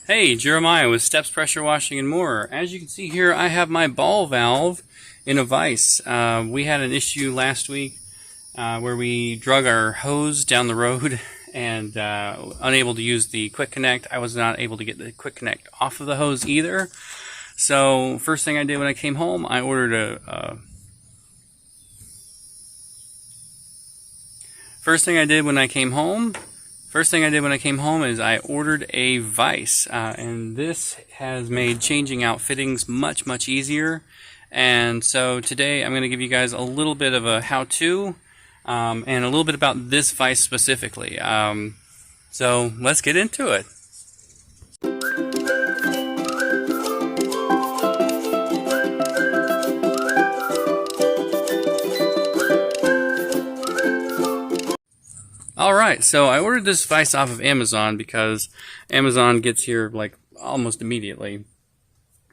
Hey, Jeremiah with Steps Pressure Washing and More. As you can see here, I have my ball valve in a vise. We had an issue last week where we drug our hose down the road and unable to use the quick connect. I was not able to get the quick connect off of the hose either. So first thing I did when I came home, I ordered First thing I did when I came home is I ordered a vise, and this has made changing out fittings much easier. And so today I'm going to give you guys a little bit of a how-to and a little bit about this vise specifically. So let's get into it. Alright, so I ordered this vise off of Amazon because Amazon gets here like almost immediately.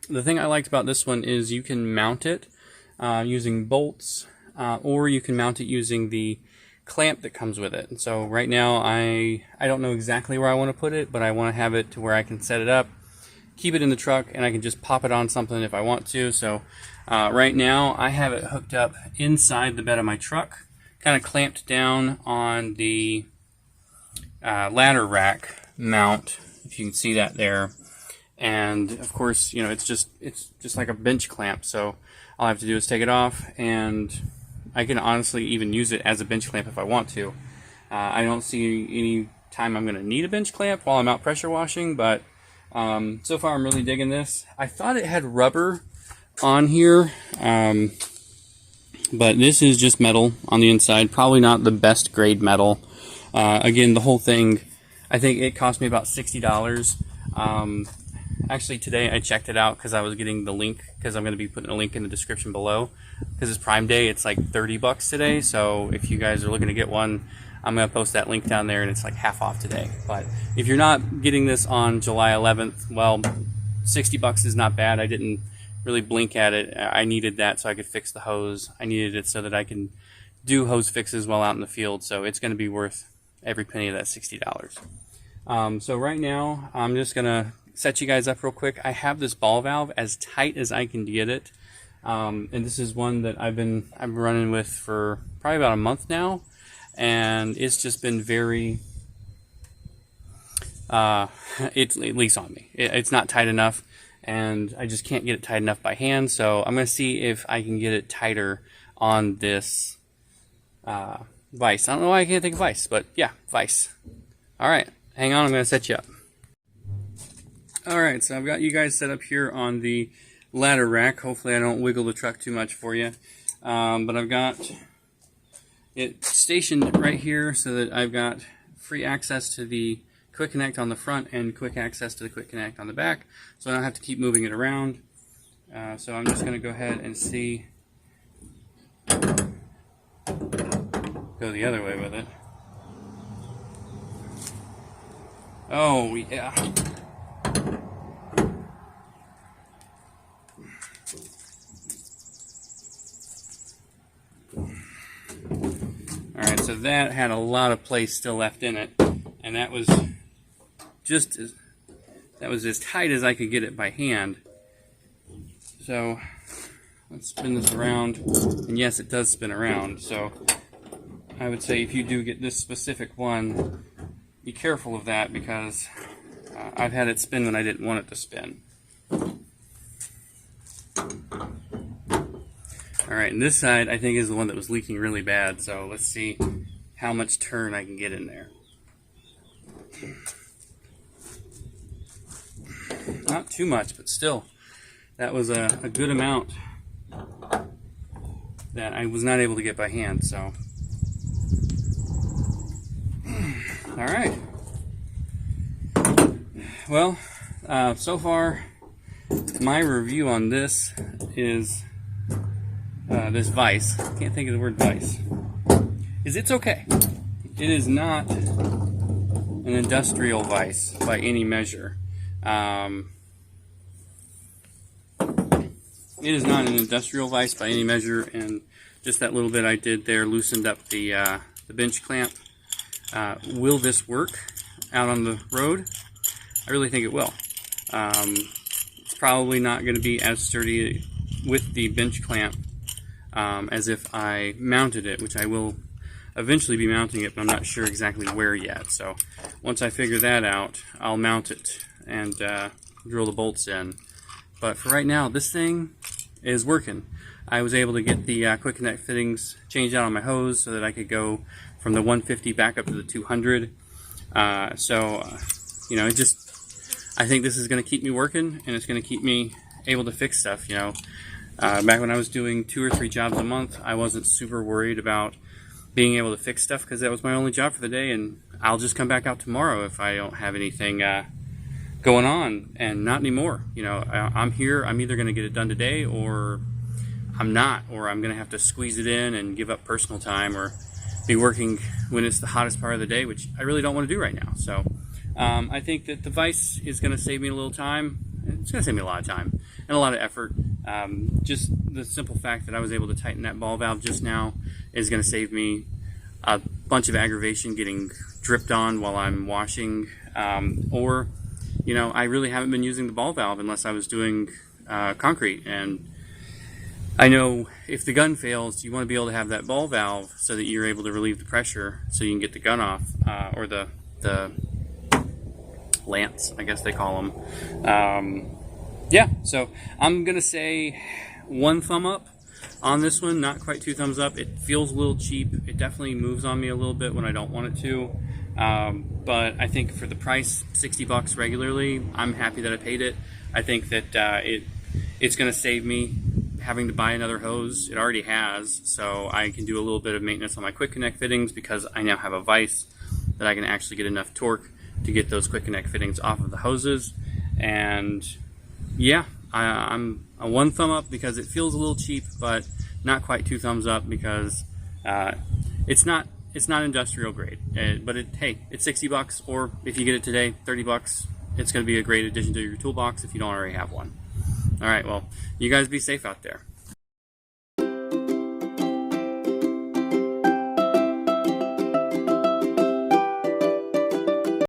The thing I liked about this one is you can mount it using bolts, or you can mount it using the clamp that comes with it. And so right now I don't know exactly where I want to put it, but I want to have it to where I can set it up, keep it in the truck, and I can just pop it on something if I want to. So right now I have it hooked up inside the bed of my truck, kind of clamped down on the ladder rack mount, if you can see that there. And of course, you know, it's just like a bench clamp, so all I have to do is take it off, and I can honestly even use it as a bench clamp if I want to. I don't see any time I'm going to need a bench clamp while I'm out pressure washing, but so far I'm really digging this. I thought it had rubber on here, but this is just metal on the inside, probably not the best grade metal. Again, the whole thing, I think it cost me about $60. Actually, today I checked it out because I was getting the link, because I'm going to be putting a link in the description below. Because it's Prime Day, it's like $30 today, so if you guys are looking to get one, I'm going to post that link down there, and it's like half off today. But if you're not getting this on July 11th, well, $60 is not bad. I didn't really blink at it. I needed that so I could fix the hose. I needed it so that I can do hose fixes while out in the field, so it's going to be worth every penny of that $60. So right now I'm just going to set you guys up real quick. I have this ball valve as tight as I can get it, and this is one that I've been running with for probably about a month now, and it's just been very it leaks on me. It's not tight enough, and I just can't get it tight enough by hand. So I'm going to see if I can get it tighter on this vise. I don't know why I can't think of vise, but yeah, vise. Alright, hang on, I'm going to set you up. Alright, so I've got you guys set up here on the ladder rack. Hopefully I don't wiggle the truck too much for you. But I've got it stationed right here so that I've got free access to the quick connect on the front and quick access to the quick connect on the back, so I don't have to keep moving it around. So I'm just going to go ahead and go the other way with it. Oh yeah. Alright, so that had a lot of place still left in it, and that was as tight as I could get it by hand. So let's spin this around, and yes, it does spin around. So I would say if you do get this specific one, be careful of that, because I've had it spin when I didn't want it to spin. Alright, and this side I think is the one that was leaking really bad, so let's see how much turn I can get in there. Not too much, but still, that was a good amount that I was not able to get by hand. So alright, well, so far my review on this is this vise, can't think of the word vise, is it's okay. It is not an industrial vise by any measure. It is not an industrial vise by any measure, and just that little bit I did there loosened up the bench clamp. Will this work out on the road? I really think it will. It's probably not going to be as sturdy with the bench clamp as if I mounted it, which I will eventually be mounting it, but I'm not sure exactly where yet. So once I figure that out, I'll mount it and drill the bolts in. But for right now, this thing is working. I was able to get the quick connect fittings changed out on my hose so that I could go from the 150 back up to the 200. You know, I think this is going to keep me working, and it's going to keep me able to fix stuff. You know, back when I was doing 2 or 3 jobs a month, I wasn't super worried about being able to fix stuff because that was my only job for the day, and I'll just come back out tomorrow if I don't have anything going on. And not anymore. You know, I'm here. I'm either going to get it done today or I'm not, or I'm going to have to squeeze it in and give up personal time or be working when it's the hottest part of the day, which I really don't want to do right now. So I think that the vise is going to save me a little time. It's going to save me a lot of time and a lot of effort. Just the simple fact that I was able to tighten that ball valve just now is going to save me a bunch of aggravation getting dripped on while I'm washing. Or, you know, I really haven't been using the ball valve unless I was doing concrete. And I know if the gun fails, you want to be able to have that ball valve so that you're able to relieve the pressure so you can get the gun off, or the lance, I guess they call them. Yeah, so I'm going to say 1 thumb up on this one, not quite 2 thumbs up. It feels a little cheap. It definitely moves on me a little bit when I don't want it to. But I think for the price, $60 regularly, I'm happy that I paid it. I think that it's going to save me having to buy another hose. It already has, so I can do a little bit of maintenance on my quick connect fittings because I now have a vise that I can actually get enough torque to get those quick connect fittings off of the hoses. And yeah, I'm a 1 thumb up because it feels a little cheap, but not quite 2 thumbs up because it's not industrial grade. But hey, it's $60, or if you get it today, $30. It's going to be a great addition to your toolbox if you don't already have one. All right, well, you guys be safe out there.